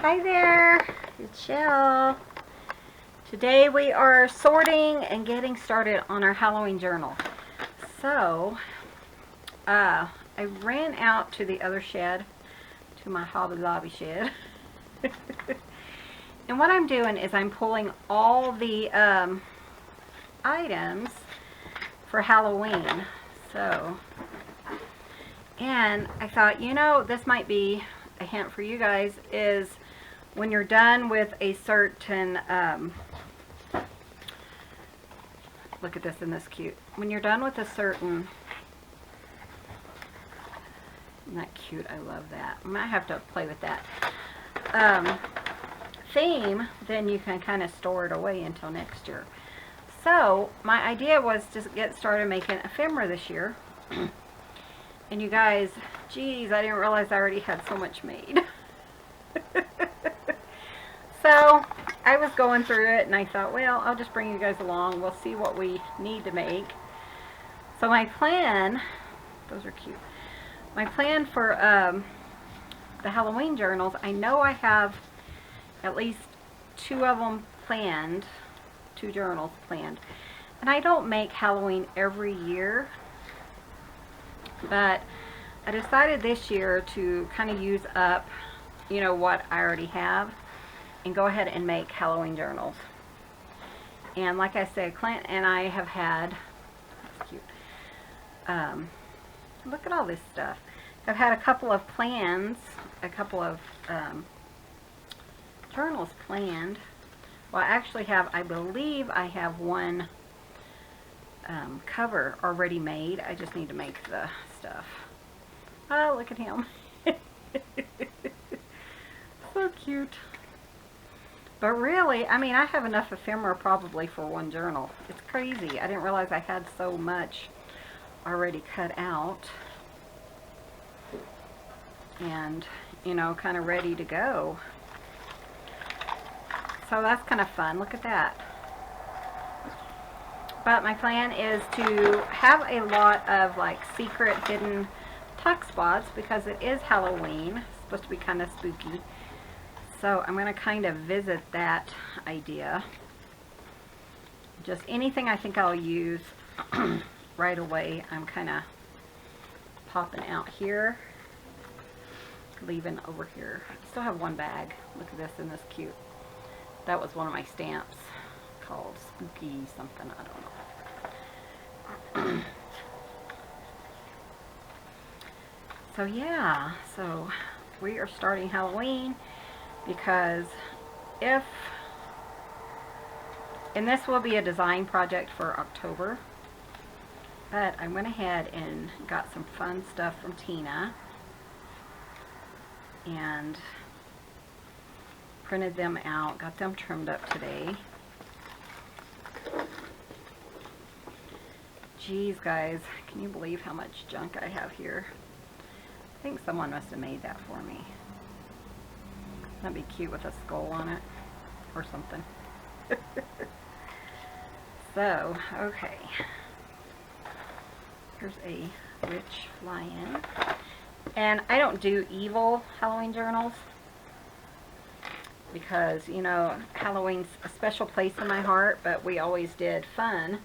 Hi there, it's Chelle. Today we are sorting and getting started on our Halloween journal. So, I ran out to the other shed, to my Hobby Lobby shed. And what I'm doing is I'm pulling all the items for Halloween. So, and I thought, you know, this might be a hint for you guys, is when you're done with a certain, look at this, isn't this cute? When you're done with a certain, isn't that cute? I love that. I might have to play with that. Theme, then you can kind of store it away until next year. So my idea was to get started making ephemera this year. And you guys, geez, I didn't realize I already had so much made. So I was going through it and I thought, well, I'll just bring you guys along. We'll see what we need to make. So my plan, those are cute. My plan for the Halloween journals, I know I have at least 2 of them planned, 2 journals planned. And I don't make Halloween every year. But I decided this year to kind of use up, you know, what I already have and go ahead and make Halloween journals. And like I said, Clint and I have had, that's cute, look at all this stuff. I've had a couple of plans, a couple of journals planned. Well, I actually have, I believe I have one cover already made. I just need to make the stuff. Oh, look at him. So cute. But really, I mean, I have enough ephemera probably for one journal. It's crazy. I didn't realize I had so much already cut out. And, you know, kind of ready to go. So that's kind of fun. Look at that. But my plan is to have a lot of like secret hidden tuck spots because it is Halloween. It's supposed to be kind of spooky. So I'm going to kind of visit that idea. Just anything I think I'll use right away, I'm kind of popping out here. Leaving over here. I still have one bag. Look at this, isn't this cute? That was one of my stamps called Spooky something, I don't know. So yeah, so we are starting Halloween because and this will be a design project for October, but I went ahead and got some fun stuff from Tina and printed them out, got them trimmed up today. Geez, guys, can you believe how much junk I have here? I think someone must have made that for me. That'd be cute with a skull on it or something. So, okay. Here's a witch fly-in. And I don't do evil Halloween journals because, you know, Halloween's a special place in my heart, but we always did fun.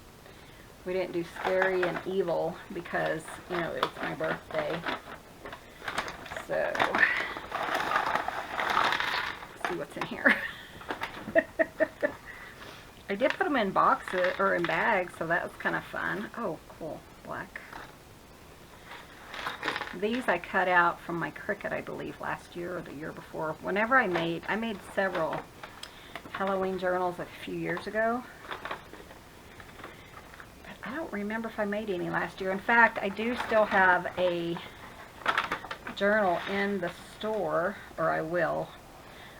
We didn't do scary and evil because, you know, it's my birthday. So, let's see what's in here. I did put them in boxes, or in bags, so that was kind of fun. Oh, cool. Black. These I cut out from my Cricut, I believe, last year or the year before. Whenever I made several Halloween journals a few years ago. I don't remember if I made any last year. In fact, I do still have a journal in the store, or I will.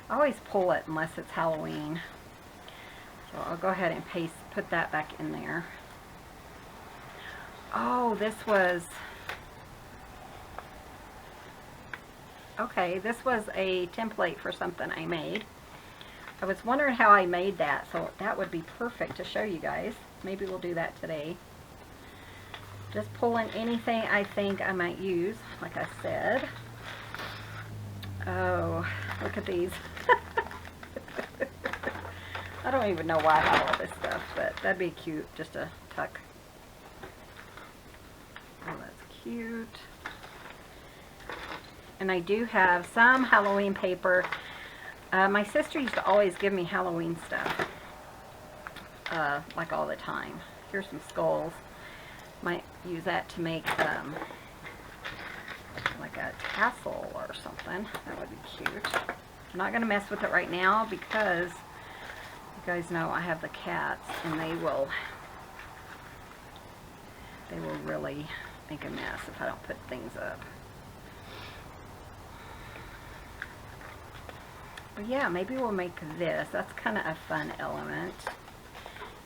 I always pull it unless it's Halloween. So I'll go ahead and put that back in there. Oh, this was, okay, this was a template for something I made. I was wondering how I made that, so that would be perfect to show you guys. Maybe we'll do that today. Just pulling anything I think I might use, like I said. Oh, look at these. I don't even know why I have all this stuff, but that'd be cute, just a tuck. Oh, that's cute. And I do have some Halloween paper. My sister used to always give me Halloween stuff, like all the time. Here's some skulls. Might use that to make like a tassel or something. That would be cute. I'm not going to mess with it right now because you guys know I have the cats and they will really make a mess if I don't put things up. But yeah, maybe we'll make this. That's kind of a fun element.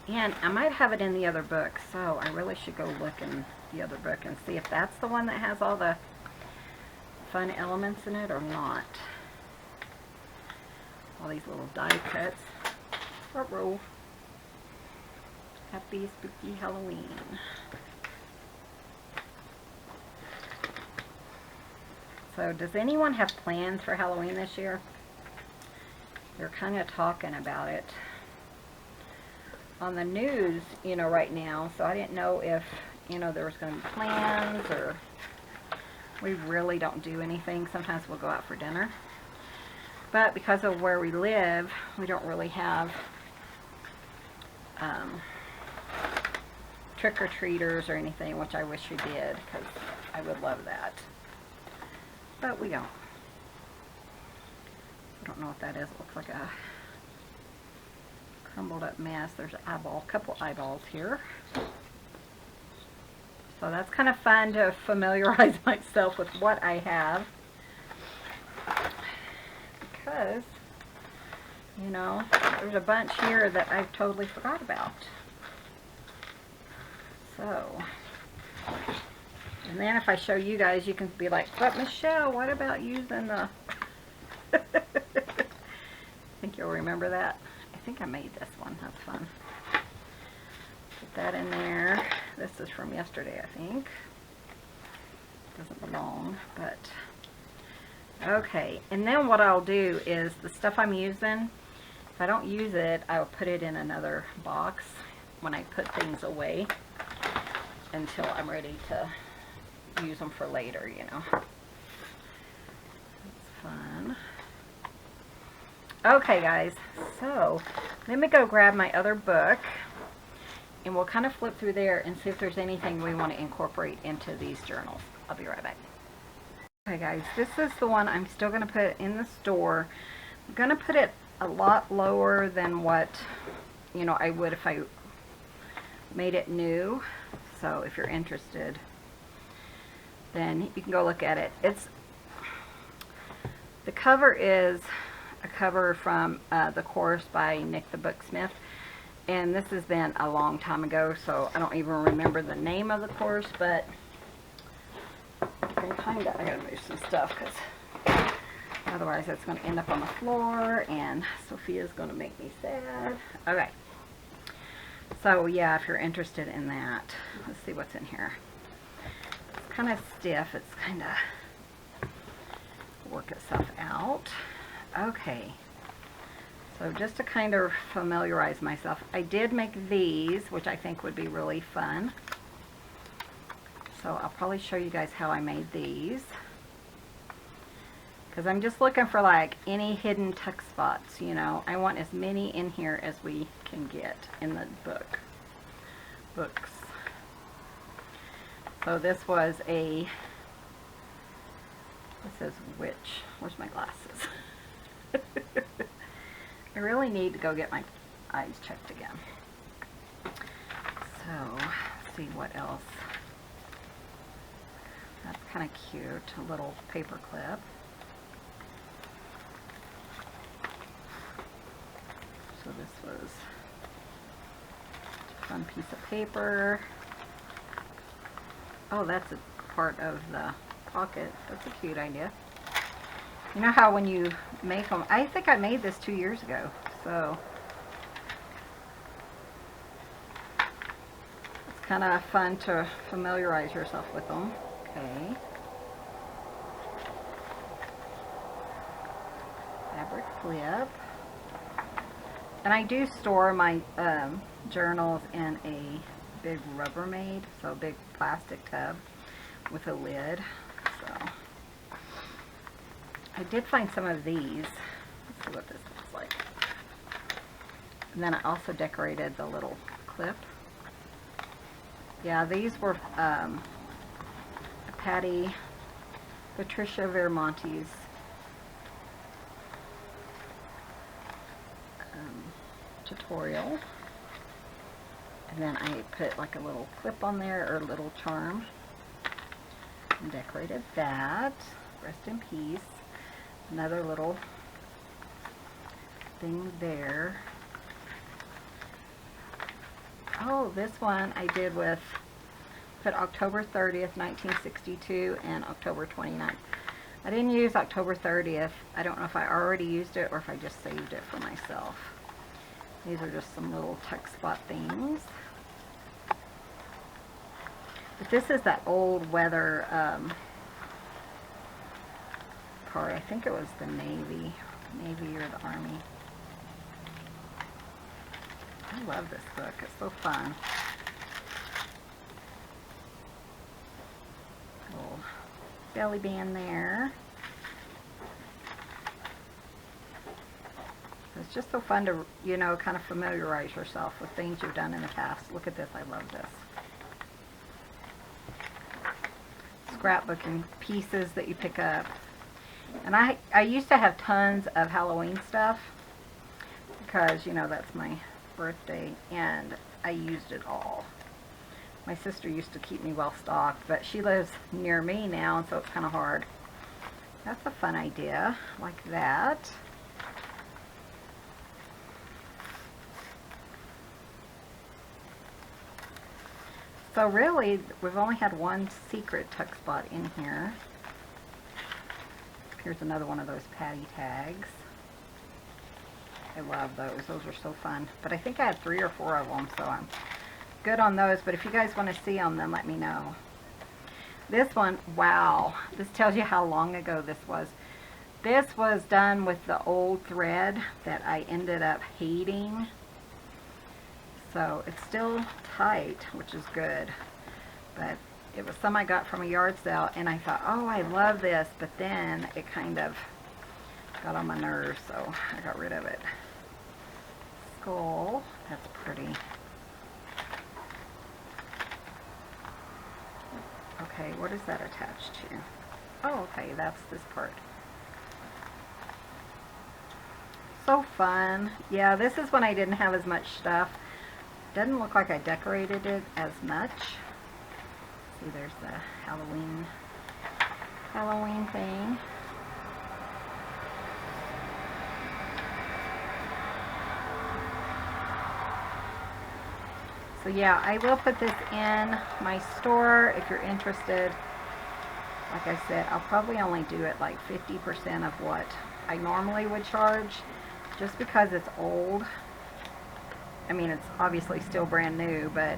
And I might have it in the other book, so I really should go look in the other book and see if that's the one that has all the fun elements in it or not. All these little die cuts. Ruh-roh. Happy spooky Halloween. So does anyone have plans for Halloween this year? They're kind of talking about it on the news, you know, right now. So I didn't know if, you know, there was going to be plans, or we really don't do anything. Sometimes we'll go out for dinner. But because of where we live, we don't really have trick-or-treaters or anything, which I wish we did, because I would love that. But we don't. I don't know what that is. It looks like a crumbled up mess. There's an eyeball, a couple eyeballs here. So that's kind of fun to familiarize myself with what I have. Because, you know, there's a bunch here that I totally forgot about. So, and then if I show you guys, you can be like, but Michelle, what about using the... I think you'll remember that. I think I made this one. That's fun. Put that in there. This is from yesterday, I think. Doesn't belong, but okay. And then what I'll do is the stuff I'm using, if I don't use it, I'll put it in another box when I put things away until I'm ready to use them for later, you know. That's fun. Okay, guys, so let me go grab my other book and we'll kind of flip through there and see if there's anything we want to incorporate into these journals. I'll be right back. Okay, guys, this is the one I'm still going to put in the store. I'm going to put it a lot lower than what, you know, I would if I made it new. So if you're interested, then you can go look at it. The cover is a cover from The Course by Nick the Booksmith, and this has been a long time ago, so I don't even remember the name of the course, but I gotta move some stuff because otherwise it's going to end up on the floor and Sophia's going to make me sad. Okay, so yeah, if you're interested in that, let's see what's in here. It's kind of stiff. It's kind of work itself out. Okay, so just to kind of familiarize myself, I did make these, which I think would be really fun. So I'll probably show you guys how I made these, because I'm just looking for like any hidden tuck spots, you know. I want as many in here as we can get in the books. So this was this is witch. Where's my glasses? I really need to go get my eyes checked again. So, let's see what else. That's kind of cute. A little paper clip. So this was a fun piece of paper. Oh, that's a part of the pocket. That's a cute idea. You know how when you make them, I think I made this 2 years ago, so it's kind of fun to familiarize yourself with them. Okay. clip. And I do store my journals in a big Rubbermaid, so a big plastic tub with a lid. So I did find some of these. Let's see what this looks like. And then I also decorated the little clip. Yeah, these were Patricia Viramontes tutorial. And then I put like a little clip on there, or a little charm, and decorated that. Rest in peace. Another little thing there. Oh, this one I did with, put October 30th, 1962 and October 29th. I didn't use October 30th. I don't know if I already used it or if I just saved it for myself. These are just some little tuck spot things. But this is that old weather part. I think it was the Navy or the Army. I love this book. It's so fun. Little belly band there. It's just so fun to, you know, kind of familiarize yourself with things you've done in the past. Look at this. I love this. Scrapbooking pieces that you pick up. And I used to have tons of Halloween stuff because, you know, that's my birthday, and I used it all. My sister used to keep me well stocked, but she lives near me now, and so it's kind of hard. That's a fun idea, like that. So really, we've only had one secret tuck spot in here. Here's another one of those patty tags. I love those. Those are so fun. But I think I had 3 or 4 of them, so I'm good on those. But if you guys want to see them, then let me know. This one, wow. This tells you how long ago this was. This was done with the old thread that I ended up hating. So it's still tight, which is good. But it was some I got from a yard sale, and I thought, oh, I love this. But then it kind of got on my nerves, so I got rid of it. Skull, that's pretty. Okay, what is that attached to? Oh, okay, that's this part. So fun. Yeah, this is when I didn't have as much stuff. Doesn't look like I decorated it as much. See, there's the Halloween thing. So yeah, I will put this in my store if you're interested. Like I said, I'll probably only do it like 50% of what I normally would charge, just because it's old. I mean, it's obviously still brand new, but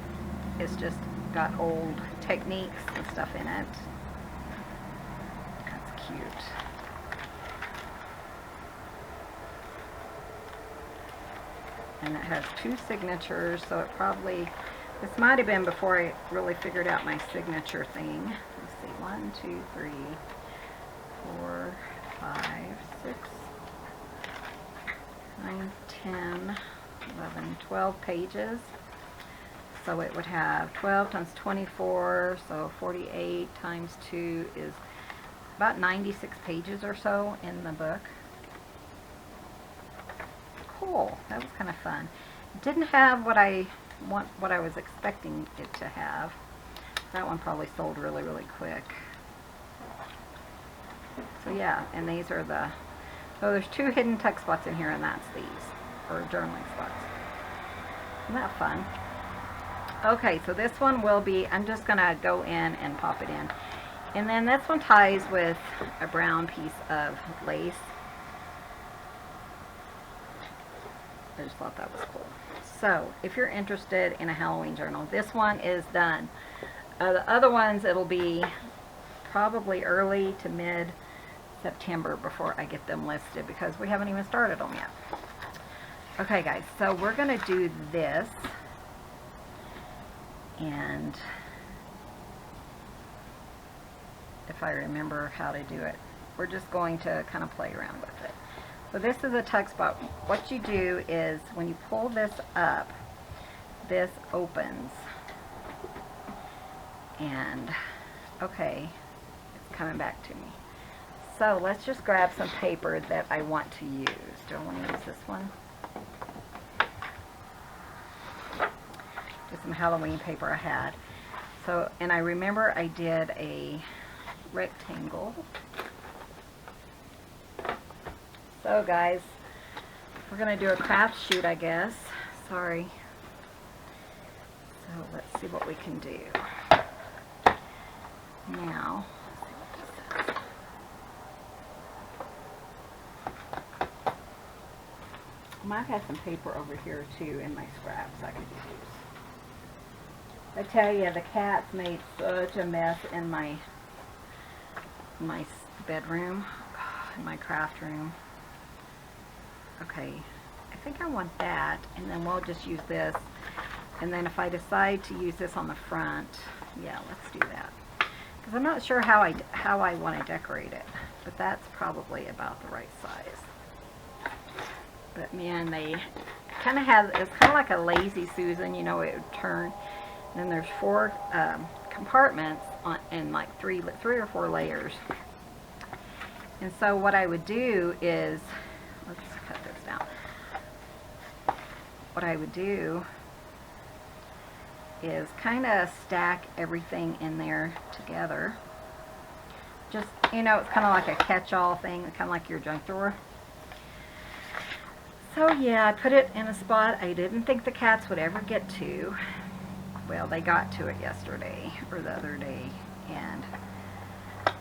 it's just got old techniques and stuff in it. That's cute. And it has 2 signatures, so it probably, this might have been before I really figured out my signature thing. Let's see, 1, 2, 3, 4, 5, 6, 9, 10, 11, 12 pages. So it would have 12 times 24, so 48 times 2 is about 96 pages or so in the book. Cool. That was kind of fun. It didn't have what I was expecting it to have. That one probably sold really, really quick. So yeah, and these are the, so there's 2 hidden tuck spots in here, and that's these, or journaling spots. Isn't that fun? Okay, so this one will be, I'm just going to go in and pop it in. And then this one ties with a brown piece of lace. I just thought that was cool. So, if you're interested in a Halloween journal, this one is done. The other ones, it'll be probably early to mid September before I get them listed because we haven't even started them yet. Okay guys, so we're going to do this, and if I remember how to do it, we're just going to kind of play around with it. So this is a tuck spot. What you do is when you pull this up, this opens, and okay, it's coming back to me. So let's just grab some paper that I want to use. Do I want to use this one? Just some Halloween paper I had. So, and I remember I did a rectangle. So guys, we're going to do a craft shoot, I guess. Sorry. So let's see what we can do. Now, let's see what this says. I might have some paper over here too in my scraps I could use. I tell you, the cats made such a mess in my bedroom, in my craft room. Okay, I think I want that, and then we'll just use this. And then if I decide to use this on the front, yeah, let's do that. Because I'm not sure how I want to decorate it, but that's probably about the right size. But man, they kind of have, it's kind of like a lazy Susan, you know, it would turn. And then there's 4 compartments and like three or four layers. And so what I would do is, let's cut this down. What I would do is kind of stack everything in there together. Just, you know, it's kind of like a catch-all thing, kind of like your junk drawer. So yeah, I put it in a spot I didn't think the cats would ever get to. Well, they got to it yesterday or the other day, and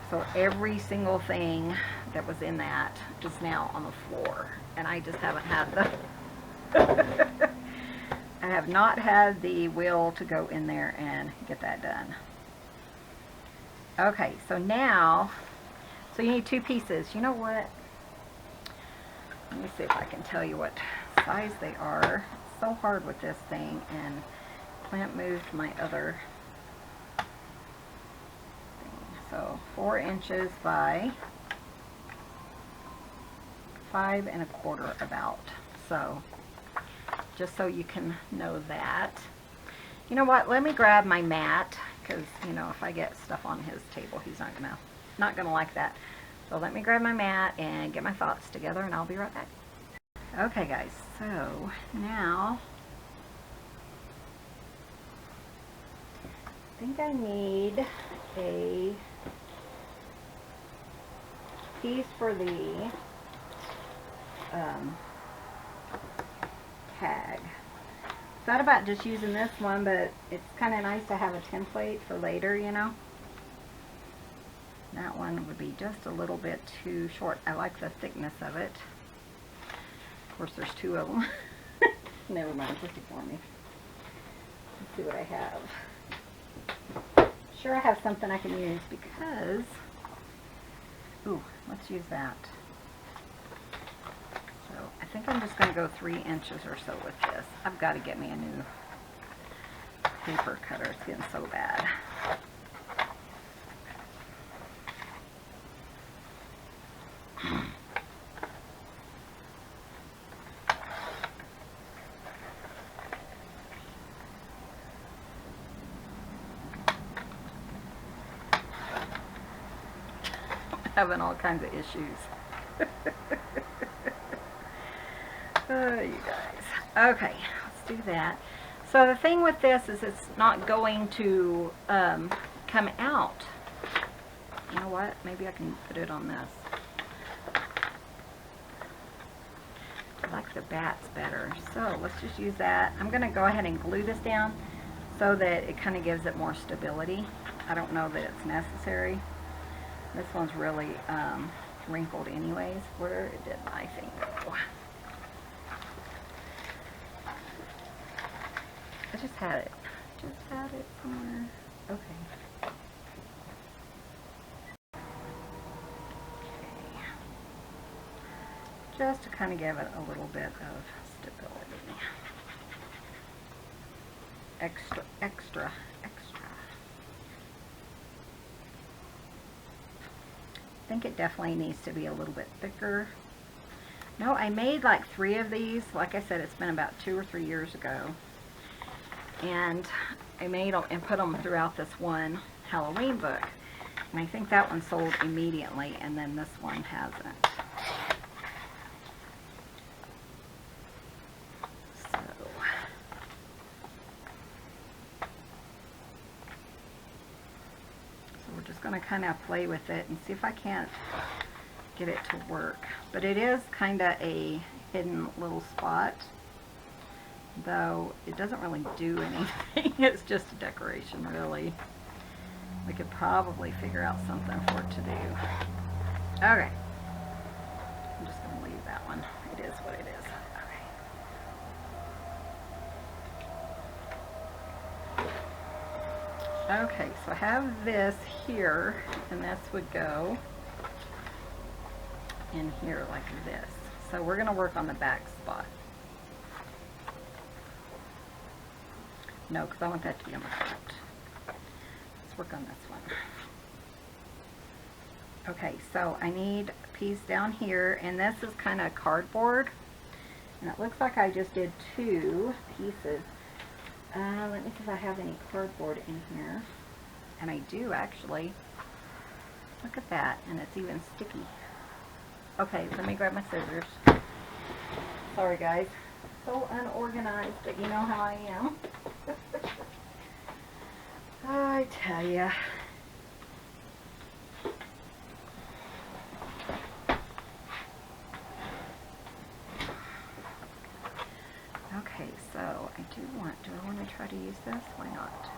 so every single thing that was in that is now on the floor, and I just haven't had the I have not had the will to go in there and get that done. Okay, so now, so you need 2 pieces. You know what? Let me see if I can tell you what size they are. It's so hard with this thing, and Clint moved my other thing. So 4 inches by 5 1/4 about. So just so you can know that. You know what? Let me grab my mat, because you know, if I get stuff on his table, he's not gonna like that. So let me grab my mat and get my thoughts together, and I'll be right back. Okay guys, so now I think I need a piece for the tag. Thought about just using this one, but it's kind of nice to have a template for later, you know. That one would be just a little bit too short. I like the thickness of it. Of course, there's 2 of them. Never mind, just ignore me. Let's see what I have. Sure, I have something I can use because, ooh, let's use that. So I think I'm just going to go 3 inches or so with this. I've got to get me a new paper cutter. It's getting so bad. Having all kinds of issues. Oh, you guys. Okay, let's do that. So the thing with this is it's not going to come out. You know what? Maybe I can put it on this. I like the bats better. So let's just use that. I'm going to go ahead and glue this down so that it kind of gives it more stability. I don't know that it's necessary. This one's really wrinkled anyways. Where did my thing go? I just had it. Somewhere. Okay. just to kind of give it a little bit of stability. Extra, extra, extra. I think it definitely needs to be a little bit thicker. No, I made like 3 of these. Like I said, it's been about 2 or 3 years ago. And I made them and put them throughout this one Halloween book. And I think that one sold immediately, and then this one hasn't. So we're just going to kind of play with it and see if I can't get it to work. But it is kind of a hidden little spot, though it doesn't really do anything. It's just a decoration, really. We could probably figure out something for it to do. Okay. I'm just going to leave that one. It is what it is. Okay. Okay, so I have this here, and this would go in here like this. So we're going to work on the back spot. No, because I want that to be on the front. Let's work on this one. Okay, so I need a piece down here, and this is kind of cardboard. And it looks like I just did 2 pieces. Let me see if I have any cardboard in here. And I do, actually. Look at that, and it's even sticky. Okay, let me grab my scissors. Sorry, guys. So unorganized, but you know how I am. I tell ya. Okay, so do I want to try to use this? Why not?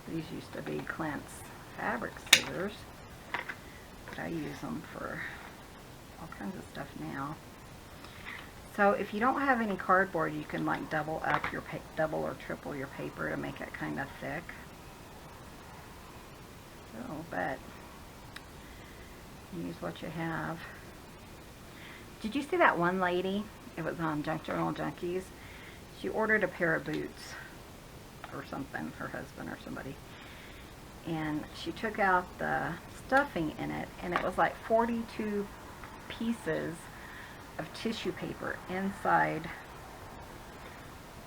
These used to be Clint's fabric scissors, but I use them for all kinds of stuff now. So if you don't have any cardboard, you can like double or triple your paper to make it kind of thick. So, but use what you have. Did you see that one lady? It was on Junk Journal Junkies. She ordered a pair of boots or something, her husband or somebody. And she took out the stuffing in it, and it was like 42 pieces of tissue paper inside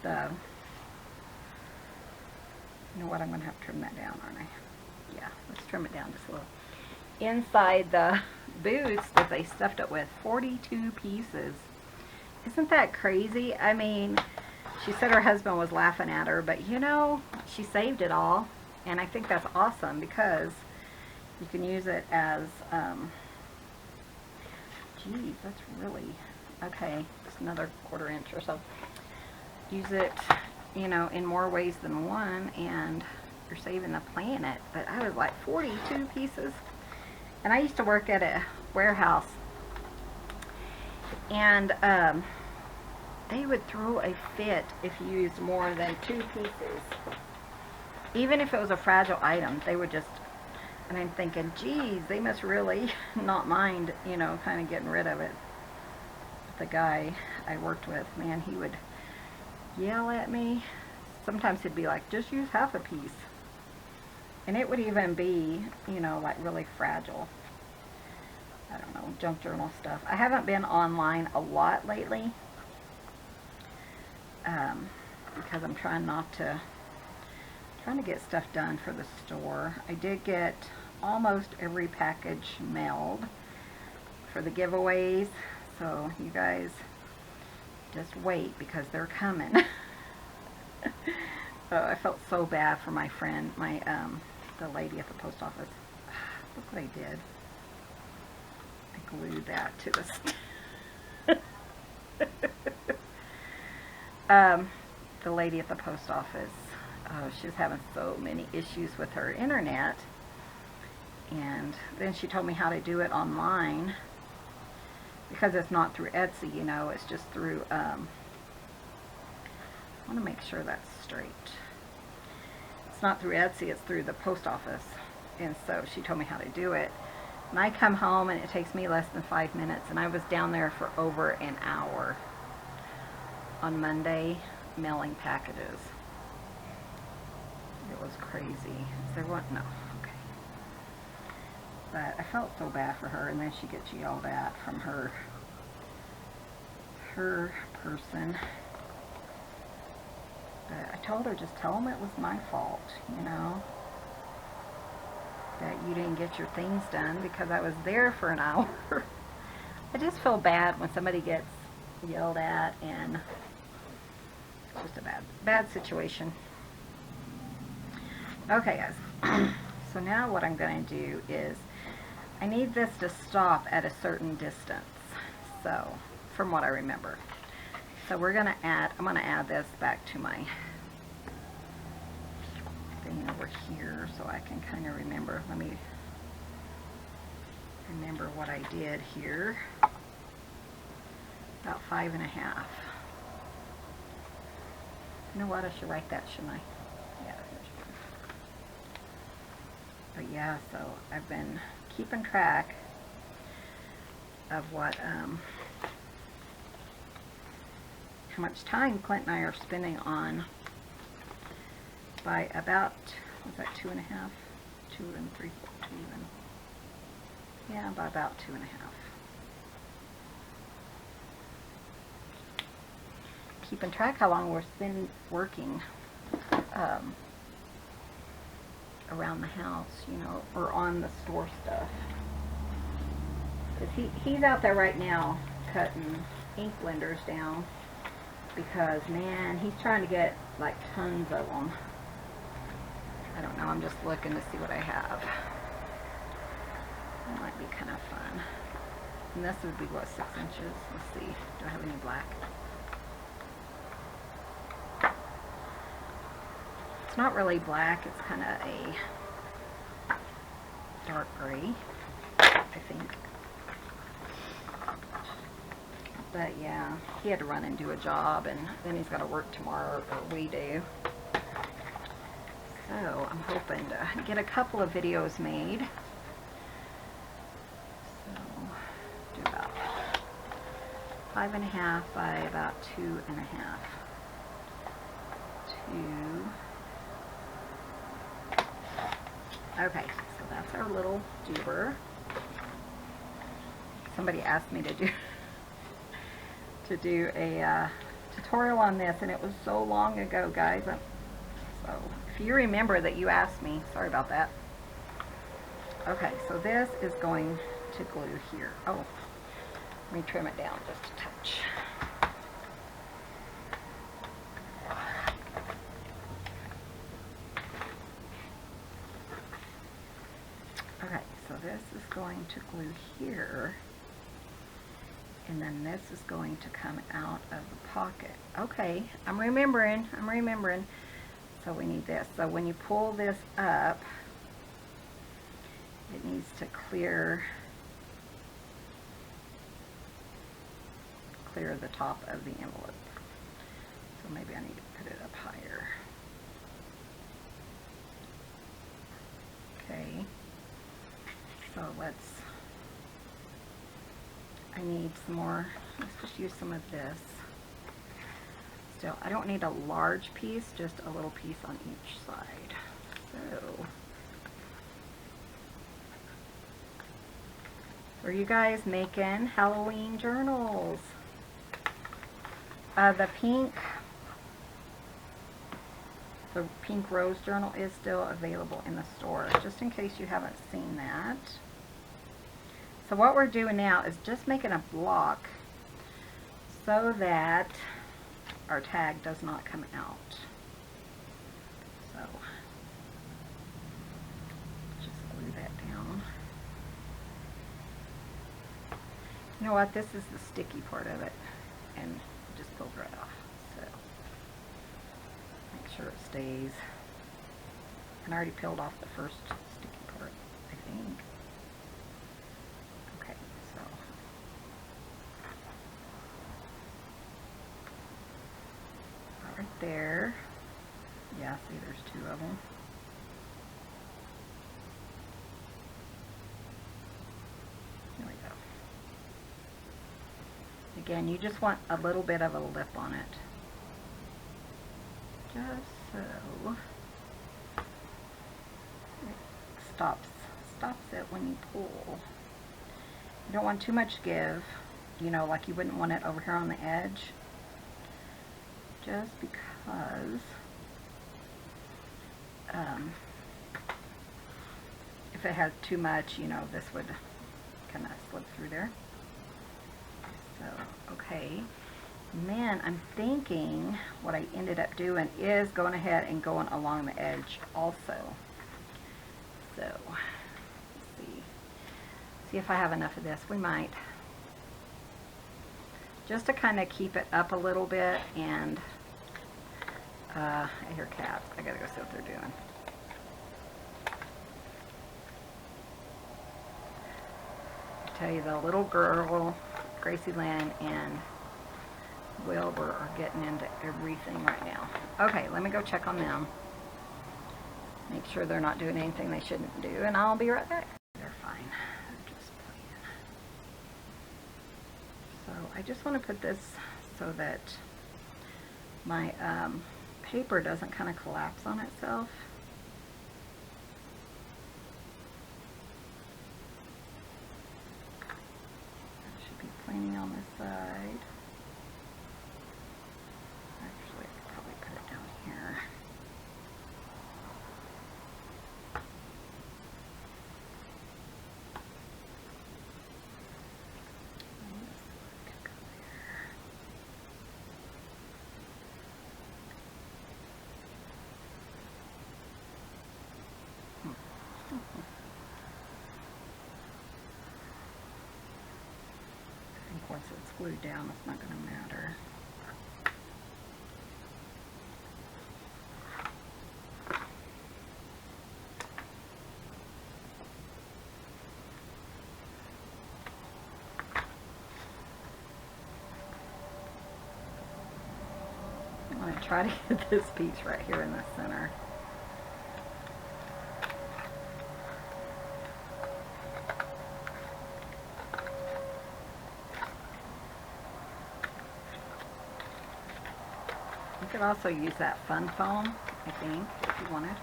the, you know what, I'm going to have to trim that down, aren't I? Yeah, let's trim it down just a little. Inside the boots that they stuffed it with, 42 pieces. Isn't that crazy? I mean, she said her husband was laughing at her, but you know, she saved it all. And I think that's awesome because you can use it as, geez, that's really, okay, just another 1/4 inch or so. Use it, you know, in more ways than one, and you're saving the planet. But I was like 42 pieces. And I used to work at a warehouse, and they would throw a fit if you used more than 2 pieces. Even if it was a fragile item, they would just, and I'm thinking, geez, they must really not mind, you know, kind of getting rid of it. But the guy I worked with, man, he would yell at me. Sometimes he'd be like, just use half a piece. And it would even be, you know, like really fragile. I don't know, junk journal stuff. I haven't been online a lot lately because I'm trying to get stuff done for the store. I did get almost every package mailed for the giveaways, so you guys just wait because they're coming. Oh, I felt so bad for my friend, the lady at the post office. Look what I did. I glued that to the the lady at the post office. Oh, she was having so many issues with her internet, and then she told me how to do it online because it's not through Etsy, you know, it's just through I want to make sure that's straight. It's not through Etsy, it's through the post office. And so she told me how to do it. And I come home and it takes me less than 5 minutes, and I was down there for over an hour on Monday mailing packages. It was crazy. Is there one? No. Okay. But I felt so bad for her, and then she gets yelled at from her person. But I told her, just tell them it was my fault, you know, that you didn't get your things done because I was there for an hour. I just feel bad when somebody gets yelled at, and it's just a bad situation. Okay, guys. So now what I'm going to do is I need this to stop at a certain distance. So, from what I remember. So I'm going to add this back to my thing over here so I can kind of remember. Let me remember what I did here. About 5.5. You know what? I should write that, shouldn't I? Yeah. But yeah, so I've been keeping track of what, how much time Clint and I are spending on by about, was that 2.5? 2 and 3, 2 and, yeah, by about 2.5. Keeping track how long we're spending working around the house, you know, or on the store stuff. Because he's out there right now cutting ink blenders down because, man, he's trying to get like tons of them. I don't know, I'm just looking to see what I have. That might be kind of fun. And this would be, what, 6 inches? Let's see, do I have any black? It's not really black, it's kind of a dark gray, I think. But yeah, he had to run and do a job, and then he's got to work tomorrow, or we do. So I'm hoping to get a couple of videos made. So do about 5.5 by about 2.5. 2. Okay, so that's our little duber. Somebody asked me to do a tutorial on this, and it was so long ago, guys. So if you remember that you asked me, sorry about that. Okay, so this is going to glue here. Oh, let me trim it down just a touch. Okay, so this is going to glue here, and then this is going to come out of the pocket. Okay, I'm remembering. So we need this. So when you pull this up, it needs to clear the top of the envelope. So maybe I need to put it up higher. Okay. So I need some more, let's just use some of this. Still, I don't need a large piece, just a little piece on each side. So are you guys making Halloween journals? The pink rose journal is still available in the store, just in case you haven't seen that. So what we're doing now is just making a block so that our tag does not come out. So just glue that down. You know what? This is the sticky part of it, and it just pulls right off. So make sure it stays. And I already peeled off the first sticky part, I think. Okay, so right there. Yeah, see, there's 2 of them. Again, you just want a little bit of a lip on it. Just so it stops it when you pull. You don't want too much give, you know, like you wouldn't want it over here on the edge, just because if it had too much, you know, this would kind of slip through there. So, okay. And then I'm thinking what I ended up doing is going ahead and going along the edge also. So, let's see if I have enough of this. We might. Just to kind of keep it up a little bit. And I hear cats. I gotta go see what they're doing. I tell you, the little girl, Gracie Lynn, and Wilbur are getting into everything right now. Okay, let me go check on them. Make sure they're not doing anything they shouldn't do, and I'll be right back. They're fine. They're just playing. So I just want to put this so that my paper doesn't kind of collapse on itself. I should be cleaning on this side. Actually, I could probably put it down here. Once it's glued down, it's not going to matter. I'm going to try to get this piece right here in the center. You could also use that fun foam, I think, if you wanted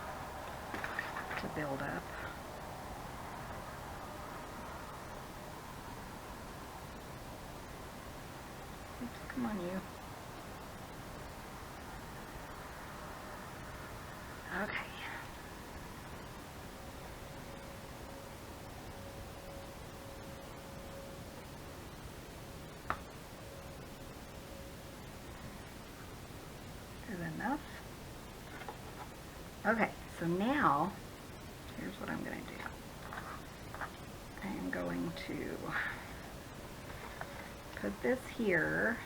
to build up. Oops, come on, you. Okay. Enough. Okay, so now here's what I'm going to do. I am going to put this here,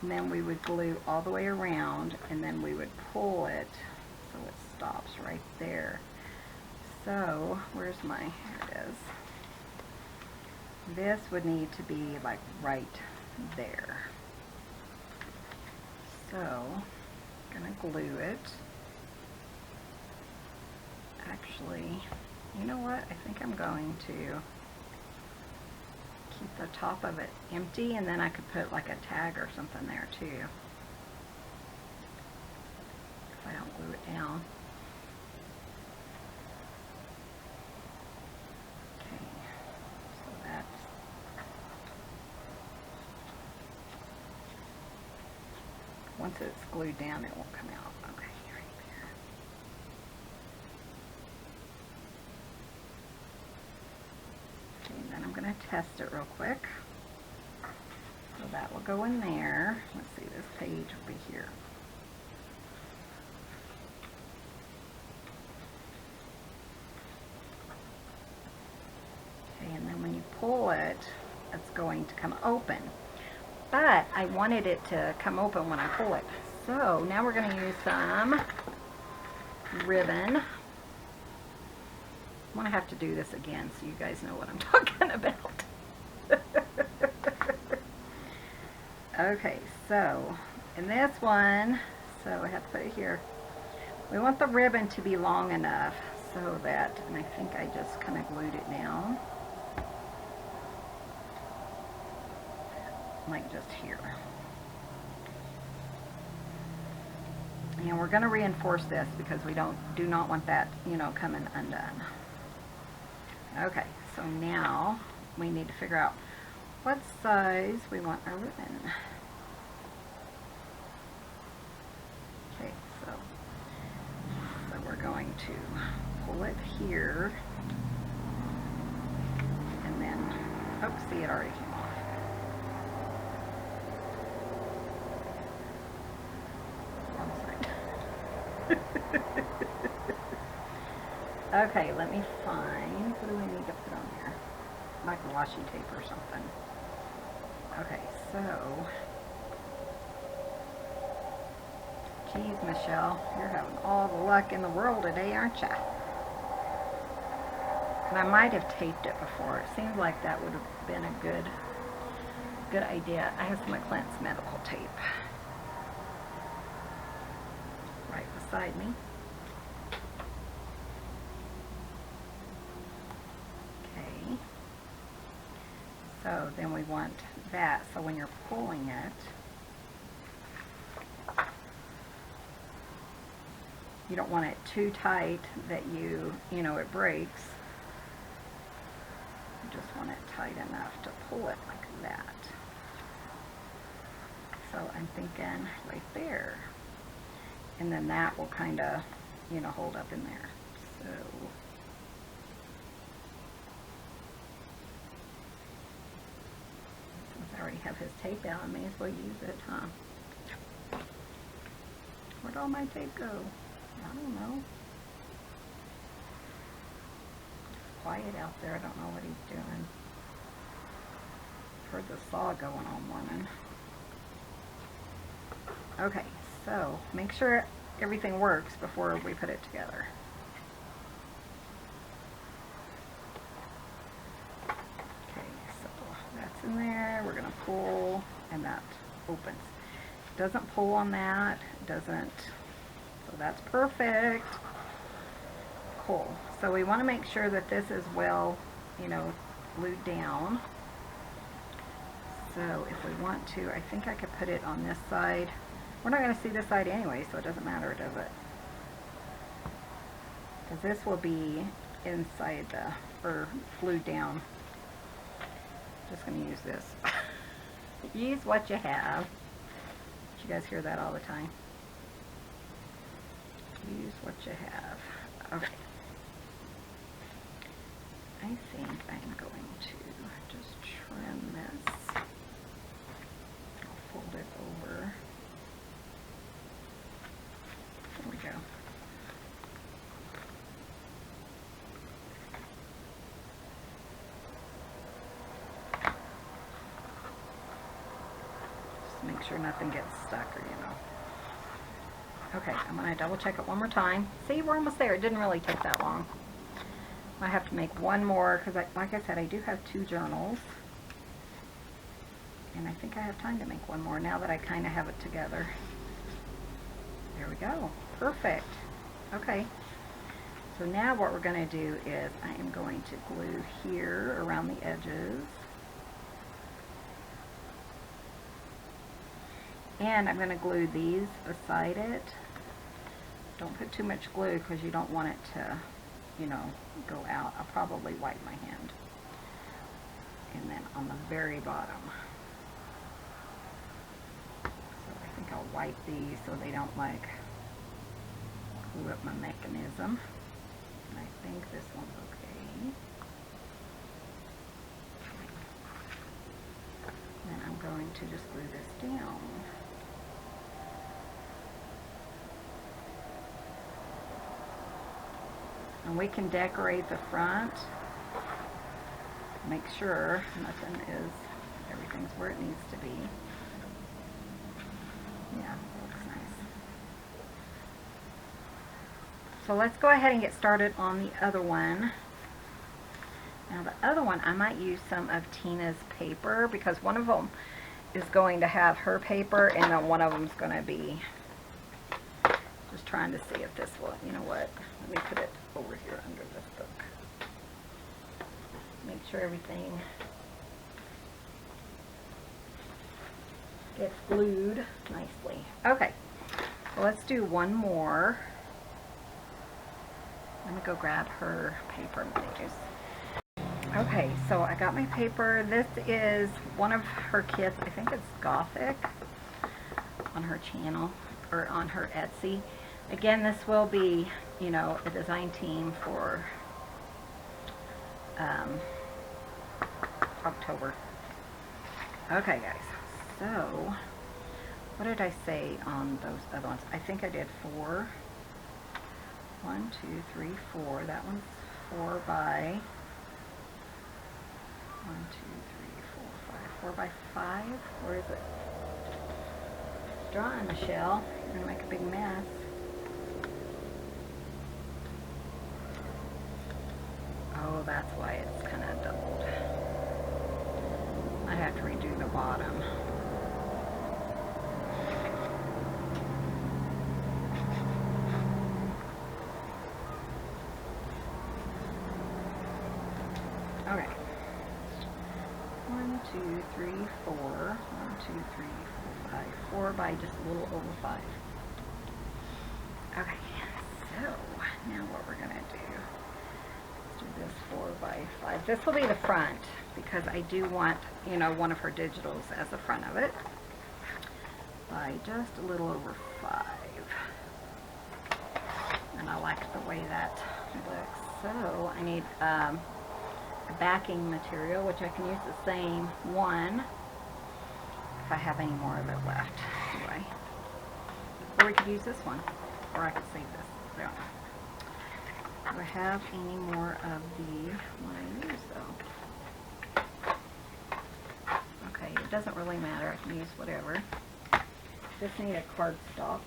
and then we would glue all the way around, and then we would pull it so it stops right there. So where's my, here it is. This would need to be like right there. So, I'm going to glue it. Actually, you know what? I think I'm going to keep the top of it empty, and then I could put like a tag or something there too, if I don't glue it down. Okay, so that's once it's glued down, it won't come out. Okay, right there. Okay, and then I'm going to test it real quick. So that will go in there. Let's see, this page will be here. Okay, and then when you pull it, it's going to come open. But I wanted it to come open when I pull it. So now we're going to use some ribbon. I'm going to have to do this again so you guys know what I'm talking about. Okay, so in this one, so I have to put it here. We want the ribbon to be long enough so that, and I think I just kind of glued it down. like just here. And we're going to reinforce this because we do not want that, you know, coming undone. Okay, so now we need to figure out what size we want our ribbon. Okay, so we're going to pull it here, and then, oh, see, it already came off. Wrong side. Okay, let me find, what do I need to put on here? Like washi tape or something. Okay, so, geez, Michelle, you're having all the luck in the world today, aren't you? And I might have taped it before. It seems like that would have been a good idea. I have some of Clint's medical tape right beside me. Okay. So then we want that. So when you're pulling it, you don't want it too tight that you know, it breaks. You just want it tight enough to pull it like that. So I'm thinking right there. And then that will kind of, you know, hold up in there. So since I already have his tape out, I may as well use it, huh? Where'd all my tape go? I don't know. It's quiet out there. I don't know what he's doing. Heard the saw going all morning. Okay, so make sure everything works before we put it together. Okay, so that's in there. We're going to pull, and that opens. It doesn't pull on that. It doesn't. So that's perfect. Cool. So we want to make sure that this is well, you know, glued down. So if we want to, I think I could put it on this side. We're not going to see this side anyway, so it doesn't matter, does it? Because this will be inside the, or glued down. Just going to use this. Use what you have. You guys hear that all the time. Use what you have. Okay. I think I'm going to just trim this. I'll fold it over. There we go. Just make sure nothing gets stuck, or you know. Okay, I'm going to double check it one more time. See, we're almost there. It didn't really take that long. I have to make one more because, like I said, I do have 2 journals. And I think I have time to make one more now that I kind of have it together. There we go. Perfect. Okay. So now what we're going to do is I am going to glue here around the edges. And I'm going to glue these beside it. Don't put too much glue because you don't want it to, you know, go out. I'll probably wipe my hand. And then on the very bottom. So I think I'll wipe these so they don't like glue up my mechanism. And I think this one's okay. Then I'm going to just glue this down. And we can decorate the front. Make sure nothing is, everything's where it needs to be. Yeah, looks nice. So let's go ahead and get started on the other one. Now the other one, I might use some of Tina's paper because one of them is going to have her paper and then one of them is going to be, just trying to see if this will, you know what, let me put it over here under this book. Make sure everything it's glued nicely. Okay, well, let's do one more. Let me go grab her paper to use. Okay, so I got my paper. This is one of her kits. I think it's Gothic on her channel or on her Etsy. Again, this will be, you know, a design team for October. Okay, guys. So, what did I say on those other ones? I think I did 4. 1, 2, 3, 4. That one's 4 by 1, 2, 3, 4, 5. 4 by 5? Where is it? Drawing, Michelle. You're gonna make a big mess. Oh, that's why it's kind of doubled. I have to redo the bottom. Okay. 1, 2, 3, 4. 1, 2, 3, 4, 5. 4 by just a little over 5. Okay, so now what we're gonna do, let's do this 4 by 5. This will be the front because I do want, you know, one of her digitals as the front of it by just a little over 5. And I like the way that looks. So I need a backing material, which I can use the same one if I have any more of it left. Anyway, or we could use this one, or I could save this. I don't know. Do I have any more of the one I use though? Okay, it doesn't really matter. I can use whatever. Just need a cardstock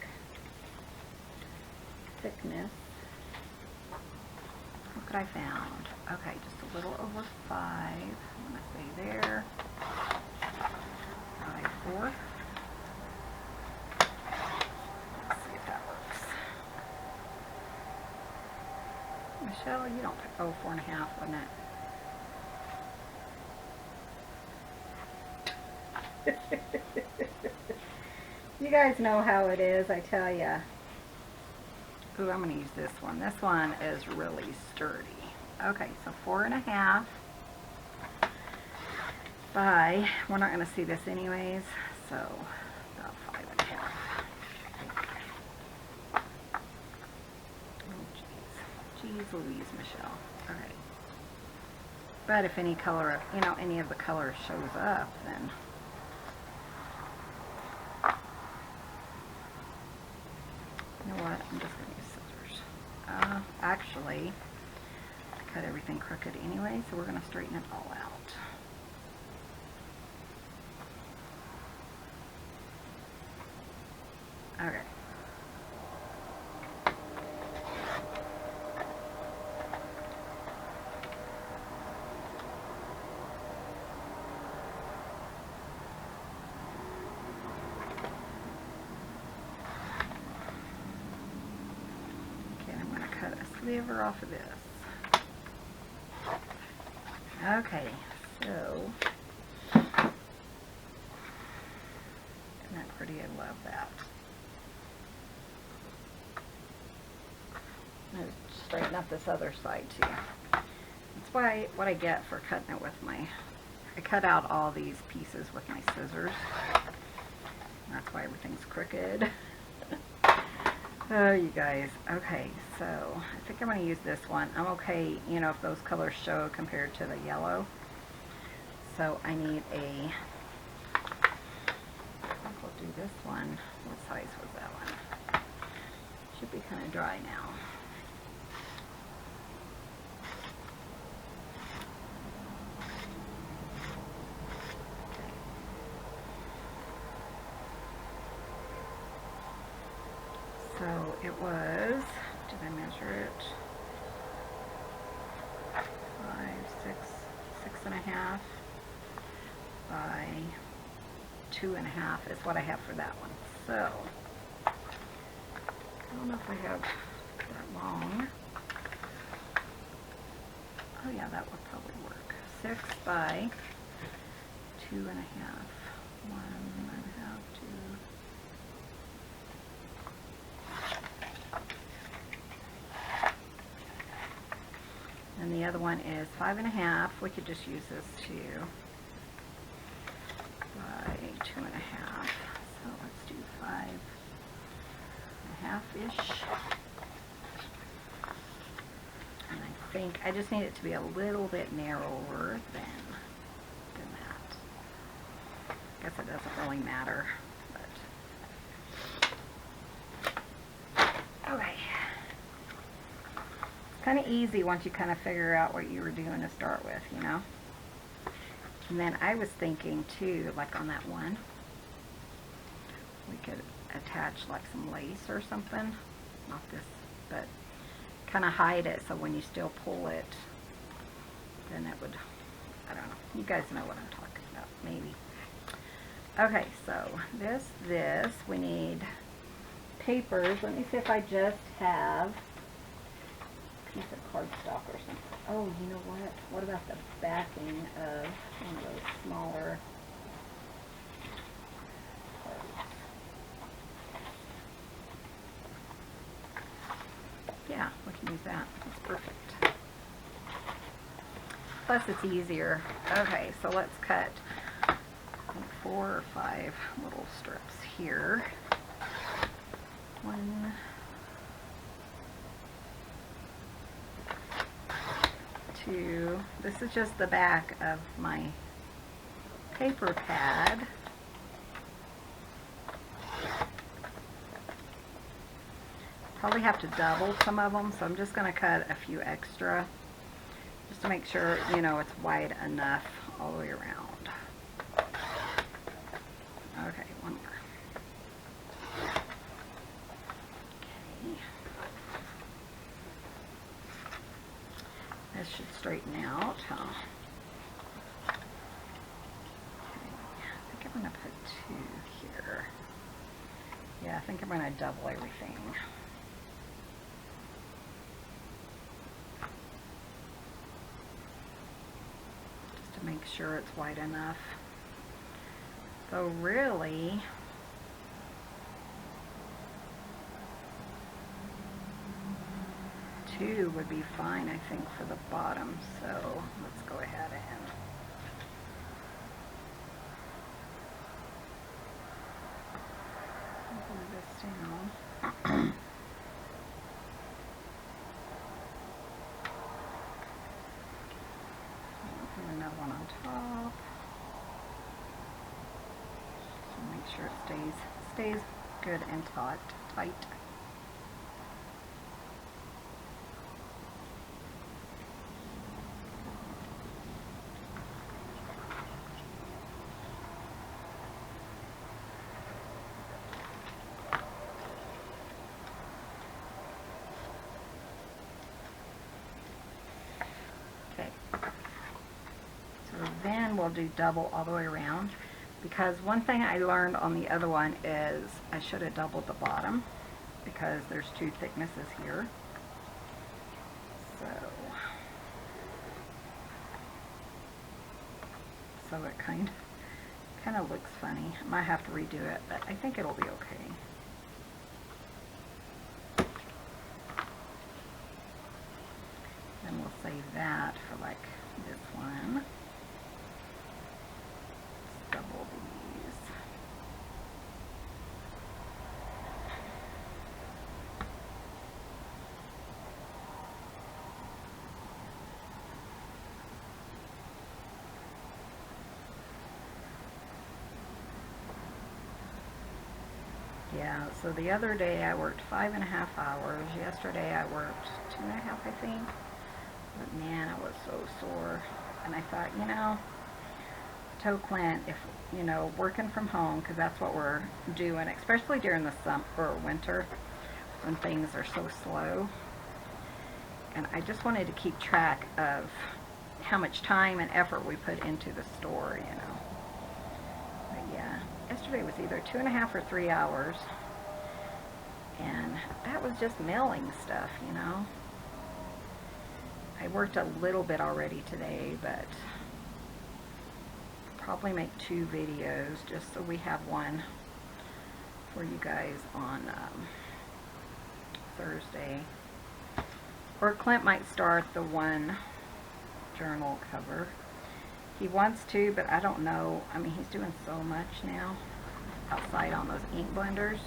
thickness. Look what I found. Okay, just a little over 5. I'm going to say there. 5, 4. Let's see if that works. Michelle, you don't, oh, 4.5, wasn't it? You guys know how it is, I tell ya. Ooh, I'm going to use this one. This one is really sturdy. Okay, so 4.5 by, we're not going to see this anyways, so about 5.5. Oh, geez Louise, Michelle. Okay. But if any color, you know, any of the color shows up, then you know what, I'm just going to use scissors. Actually, I cut everything crooked anyway, so we're going to straighten it all out. Okay. Sliver off of this. Okay, so isn't that pretty? I love that. I'm going to straighten up this other side too. That's why what I get for cutting it with my, I cut out all these pieces with my scissors. That's why everything's crooked. Oh, you guys. Okay, so I think I'm going to use this one. I'm okay, you know, if those colors show compared to the yellow. So I need a, I think we'll do this one. What size was that one? Should be kind of dry now. So it was, did I measure it? 5, 6, 6.5 by 2.5 is what I have for that one. So, I don't know if I have that long. Oh yeah, that would probably work. 6 by 2.5. 1.5, other one is 5.5. We could just use this too. By 2.5. So let's do 5.5-ish. And I think I just need it to be a little bit narrower than that. I guess it doesn't really matter, but okay. It's kind of easy once you kind of figure out what you were doing to start with, you know. And then I was thinking too, like on that one, we could attach like some lace or something. Not this, but kind of hide it so when you still pull it, then it would, I don't know. You guys know what I'm talking about, maybe. Okay, so this, we need papers. Let me see if I just have a piece of cardstock or something. Oh, you know what? What about the backing of one of those smaller cards? Yeah, we can use that. That's perfect. Plus it's easier. Okay, so let's cut 4 or 5 little strips here. 1, 2. This is just the back of my paper pad. Probably have to double some of them, so I'm just going to cut a few extra just to make sure, you know, it's wide enough all the way around. Okay, one more. Okay. This should straighten out, huh? Okay. I think I'm going to put 2 here. Yeah, I think I'm going to double everything. Just to make sure it's wide enough. So really, two would be fine, I think, for the bottom. So let's go ahead and glue this down. Put another one on top. So make sure it stays good and tight. Then we'll do double all the way around, because one thing I learned on the other one is I should have doubled the bottom because there's 2 thicknesses here. So it kind of looks funny. I might have to redo it, but I think it'll be okay. Then we'll save that for like this one. Double these. Yeah, so the other day I worked 5.5 hours. Yesterday I worked 2.5, I think. But man, I was so sore. And I thought, you know, told Clint, if, you know, working from home, because that's what we're doing, especially during the summer or winter when things are so slow. And I just wanted to keep track of how much time and effort we put into the store, you know. But yeah, yesterday was either 2.5 or 3 hours. And that was just mailing stuff, you know. I worked a little bit already today, but probably make 2 videos just so we have one for you guys on Thursday. Or Clint might start the one journal cover. He wants to, but I don't know. I mean, he's doing so much now outside on those ink blenders.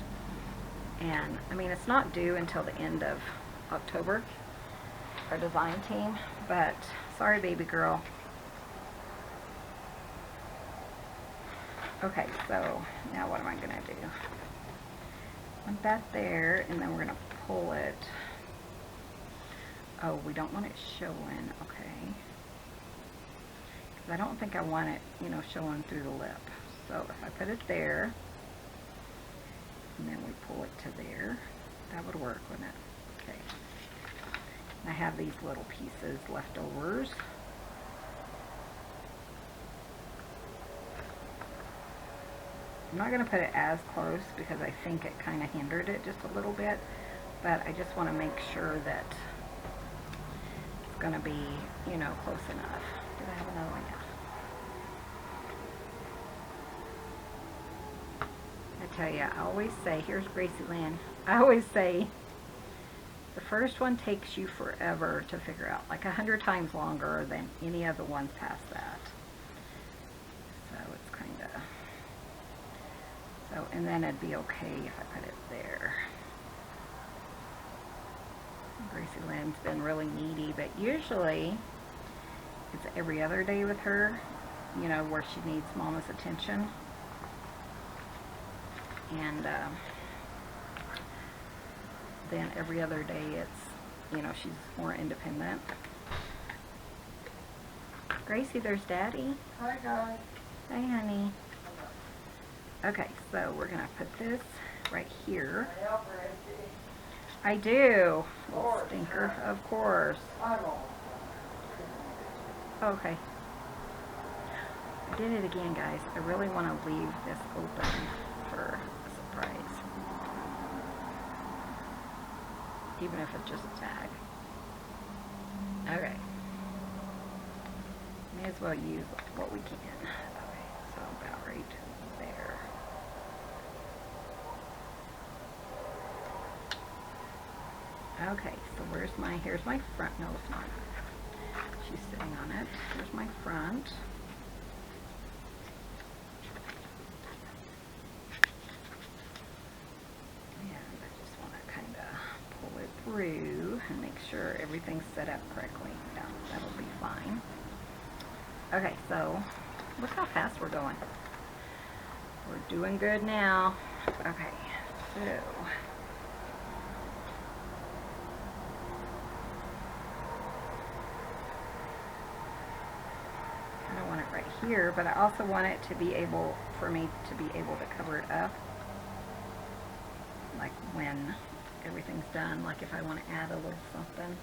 And, I mean, it's not due until the end of October, our design team. But, sorry, baby girl. Okay, so now what am I going to do? Want that there, and then we're going to pull it. Oh, we don't want it showing, okay. Because I don't think I want it, you know, showing through the lip. So if I put it there, and then we pull it to there, that would work, wouldn't it? Okay. And I have these little pieces leftovers. I'm not going to put it as close because I think it kind of hindered it just a little bit, but I just want to make sure that it's going to be, you know, close enough. Did I have another one? Yeah. I tell you, I always say, here's Gracie Lynn, I always say the first one takes you forever to figure out, like 100 times longer than any of the ones past that. So it's kind of... So, and then it'd be okay if I put it there. Gracie Lynn's been really needy, but usually it's every other day with her, you know, where she needs Mama's attention. And then every other day it's, you know, she's more independent. Gracie, there's Daddy. Hi, guys. Hey, honey. Okay, so we're going to put this right here. I do. Little stinker, of course. Okay. I did it again, guys. I really want to leave this open for a surprise. Even if it's just a tag. Okay. May as well use what we can. Okay, so about right there. Okay, so here's my front. No, it's not. She's sitting on it. Here's my front. And I just want to kind of pull it through and make sure everything's set up correctly. Yeah, that'll be fine. Okay, so look how fast we're going. We're doing good now. Okay, so... here, but I also want it to be able, for me to be able to cover it up, like when everything's done, like if I want to add a little something.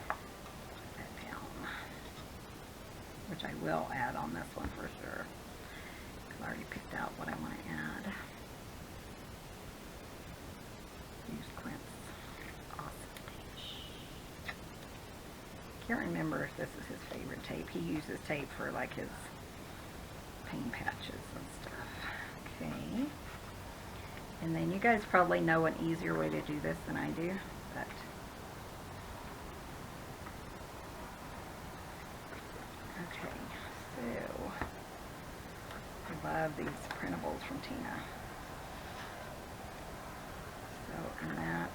Put that down, which I will add on this one for sure, because I already picked out what I want to add. Use Clint's I can't remember if this is his favorite tape. He uses tape for like his paint patches and stuff. Okay. And then you guys probably know an easier way to do this than I do, but okay, so I love these printables from Tina. So in that,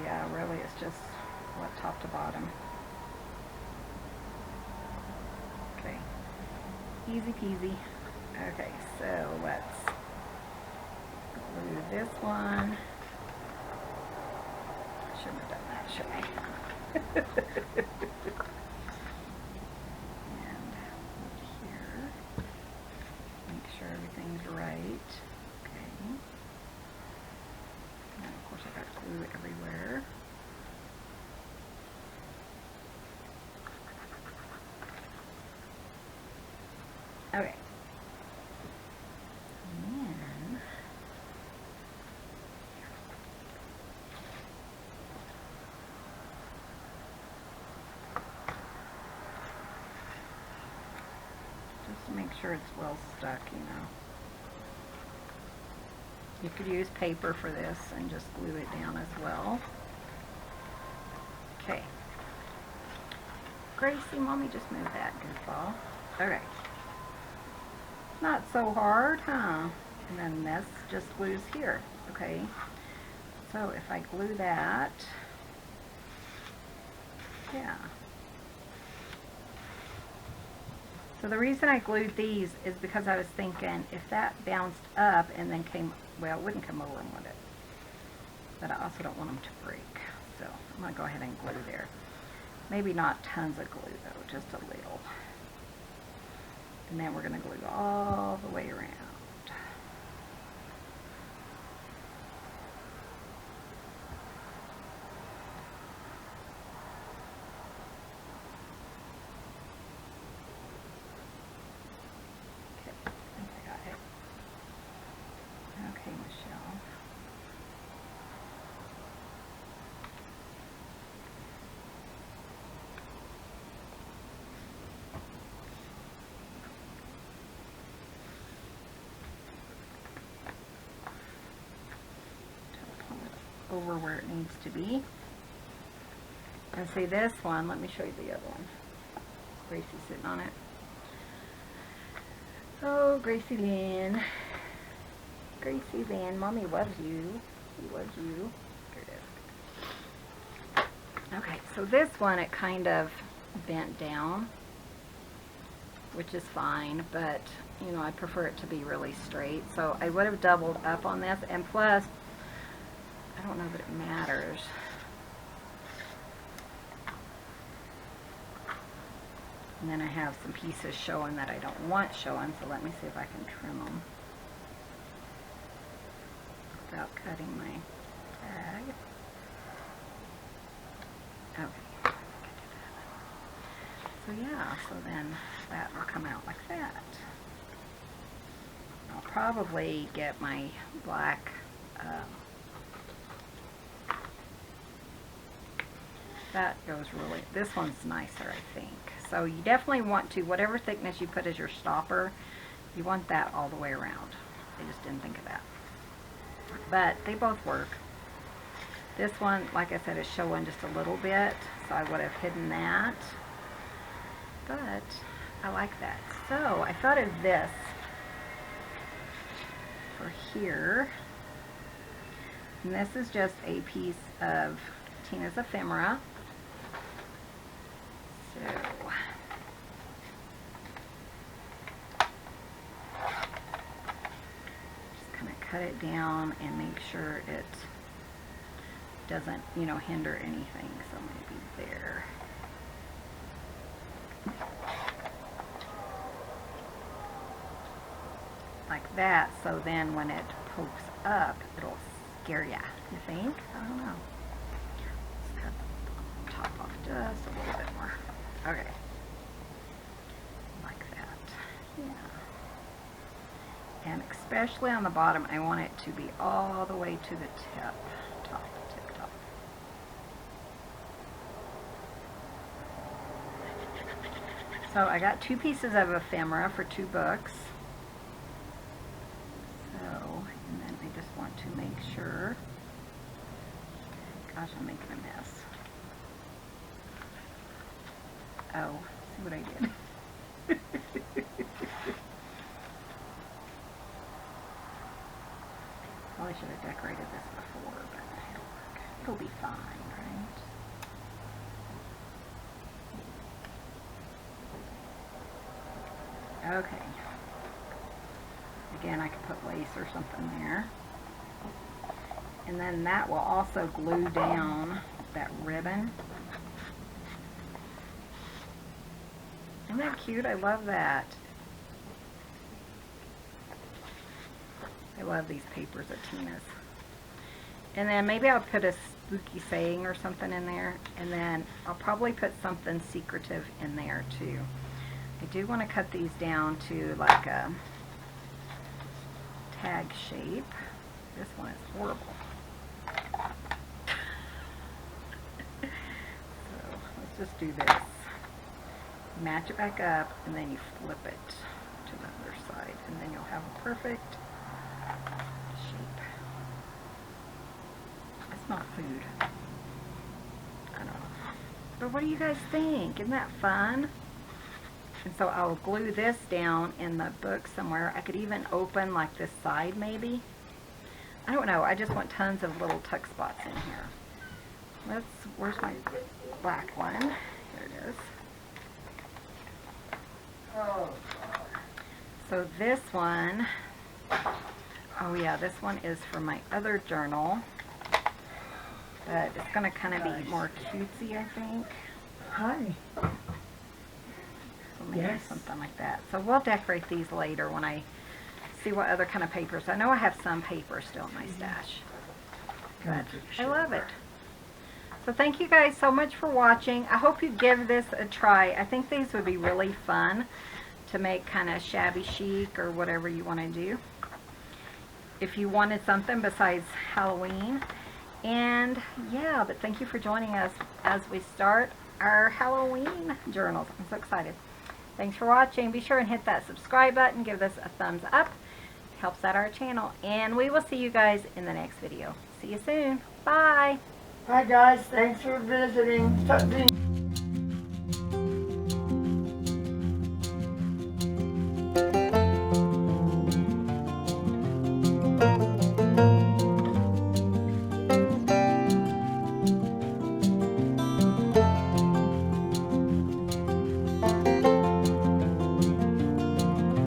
yeah, really it's just what top to bottom. Okay, easy peasy. Okay, so let's glue this one. Shouldn't have done that, should I? And here, make sure everything's right. Okay. And of course I got glue everywhere. Okay. And then sure it's well stuck, you know. You could use paper for this and just glue it down as well. Okay. Gracie, Mommy just moved that goofball. Okay. Not so hard, huh? And then this just glues here. Okay. So if I glue that, yeah. So the reason I glued these is because I was thinking if that bounced up and then came, well, it wouldn't come over them, would it? But I also don't want them to break. So I'm going to go ahead and glue there. Maybe not tons of glue though, just a little. And then we're going to glue all the way around. Over where it needs to be. And see this one, let me show you the other one. Gracie's sitting on it. Oh, Gracie Lynn. Gracie Lynn, Mommy loves you. She loves you. There it is. Okay, so this one, it kind of bent down, which is fine, but you know, I prefer it to be really straight. So I would have doubled up on this, and plus, I don't know that it matters. And then I have some pieces showing that I don't want showing, so let me see if I can trim them without cutting my tag. Okay. So yeah, so then that will come out like that. I'll probably get my black that goes really, this one's nicer, I think. So you definitely want to, whatever thickness you put as your stopper, you want that all the way around. I just didn't think of that. But they both work. This one, like I said, is showing just a little bit, so I would have hidden that. But I like that. So I thought of this for here. And this is just a piece of Tina's ephemera. So just kind of cut it down and make sure it doesn't, you know, hinder anything. So maybe there. Like that, so then when it pokes up, it'll scare ya, you think? I don't know. Let's cut the top off just a little bit more. Okay. Like that. Yeah. And especially on the bottom, I want it to be all the way to the tip. Tip top. So I got 2 pieces of ephemera for 2 books. And then I just want to make sure, gosh, I'm making a mess. Oh, see what I did? Probably should have decorated this before, but it'll work. It'll be fine, right? Okay. Again, I could put lace or something there. And then that will also glue down that ribbon. Isn't that cute? I love that. I love these papers at Tina's. And then maybe I'll put a spooky saying or something in there. And then I'll probably put something secretive in there too. I do want to cut these down to like a tag shape. This one is horrible. So let's just do this. Match it back up and then you flip it to the and then you'll have a perfect shape. It's not food. I don't know. But what do you guys think? Isn't that fun? And so I'll glue this down in the book somewhere. I could even open like this side maybe. I don't know. I just want tons of little tuck spots in here. Where's my black one? Here it is. So this one, oh yeah, this one is for my other journal. But it's going to kind of be more cutesy, I think. Hi. So maybe something like that. So we'll decorate these later when I see what other kind of papers. I know I have some paper still in my stash. But I love it. So thank you guys so much for watching. I hope you give this a try. I think these would be really fun to make kind of shabby chic or whatever you want to do. If you wanted something besides Halloween. And yeah, but thank you for joining us as we start our Halloween journals. I'm so excited. Thanks for watching. Be sure and hit that subscribe button. Give this a thumbs up. It helps out our channel. And we will see you guys in the next video. See you soon. Bye. Hi guys, thanks for visiting.